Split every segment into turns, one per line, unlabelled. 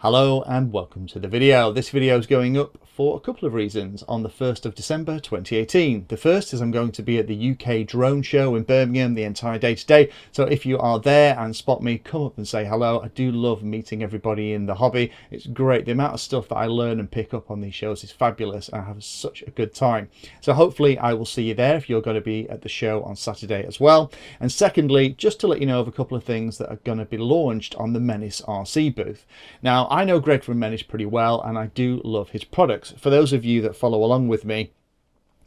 Hello and welcome to the video. This video is going up for a couple of reasons on the 1st of December 2018. The first is I'm going to be at the UK drone show in Birmingham the entire day today. So if you are there and spot me, come up and say hello. I do love meeting everybody in the hobby. It's great. The amount of stuff that I learn and pick up on these shows is fabulous. I have such a good time. So hopefully I will see you there if you're going to be at the show on Saturday as well. And secondly, just to let you know of a couple of things that are going to be launched on the MenaceRC booth. Now, I know Greg from Menace pretty well and I do love his products. For those of you that follow along with me,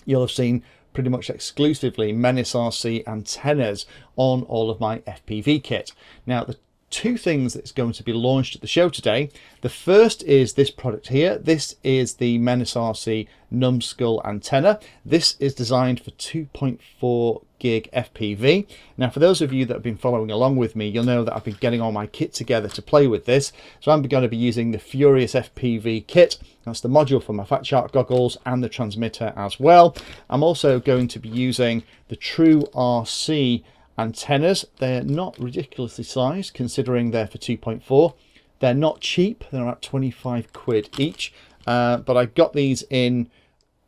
you'll have seen pretty much exclusively MenaceRC antennas on all of my FPV kit. Now, the two things that's going to be launched at the show today. The first is this product here. This is the MenaceRC numbskull antenna. This is designed for 2.4 gig FPV. Now, for those of you that have been following along with me, you'll know that I've been getting all my kit together to play with this. So I'm going to be using the Furious FPV kit. That's the module for my Fat Shark goggles and the transmitter as well. I'm also going to be using the True RC antennas. They're not ridiculously sized considering they're for 2.4. They're not cheap. They're about 25 quid each. But I got these in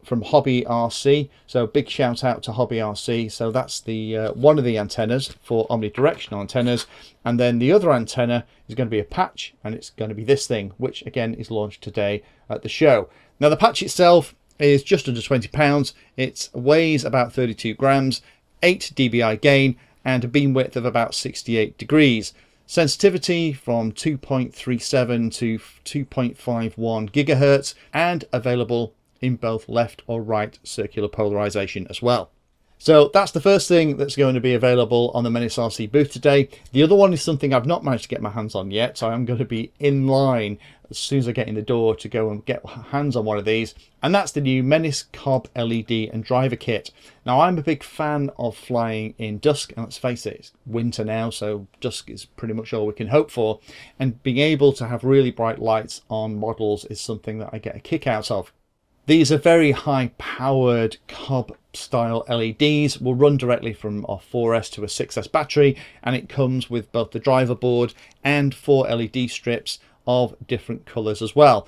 from Hobby RC, so big shout out to Hobby RC. So that's the one of the antennas for omnidirectional antennas, and then the other antenna is going to be a patch, and it's going to be this thing, which again is launched today at the show. Now, the patch itself is just under £20. It weighs about 32 grams, 8 dBi gain, and a beam width of about 68 degrees. Sensitivity from 2.37 to 2.51 gigahertz, and available in both left or right circular polarization as well. So that's the first thing that's going to be available on the MenaceRC booth today. The other one is something I've not managed to get my hands on yet, so I'm going to be in line as soon as I get in the door to go and get hands on one of these, and that's the new Menace Cob LED and driver kit. Now, I'm a big fan of flying in dusk, and let's face it, it's winter now, so dusk is pretty much all we can hope for, and being able to have really bright lights on models is something that I get a kick out of. These are very high powered Cob style LEDs, will run directly from our 4S to a 6S battery, and it comes with both the driver board and 4 LED strips of different colours as well.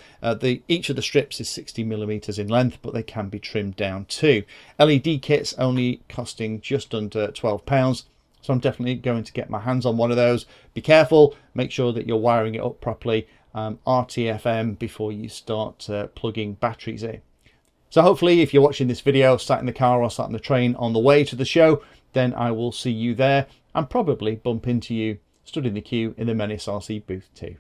Each of the strips is 60mm in length, but they can be trimmed down too. LED kits only costing just under £12. So I'm definitely going to get my hands on one of those. Be careful, make sure that you're wiring it up properly, RTFM before you start plugging batteries in. So hopefully if you're watching this video sat in the car or sat on the train on the way to the show, then I will see you there and probably bump into you stood in the queue in the MenaceRC booth too.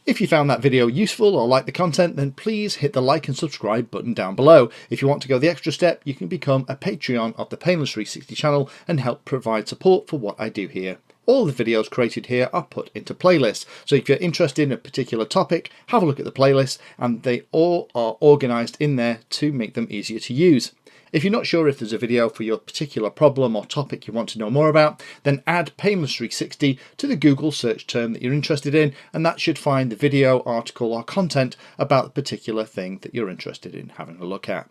If you found that video useful or like the content, then please hit the like and subscribe button down below. If you want to go the extra step, you can become a Patreon of the MenaceRC channel and help provide support for what I do here. All the videos created here are put into playlists, so if you're interested in a particular topic, have a look at the playlist, and they all are organised in there to make them easier to use. If you're not sure if there's a video for your particular problem or topic you want to know more about, then add MenaceRC to the Google search term that you're interested in, and that should find the video, article or content about the particular thing that you're interested in having a look at.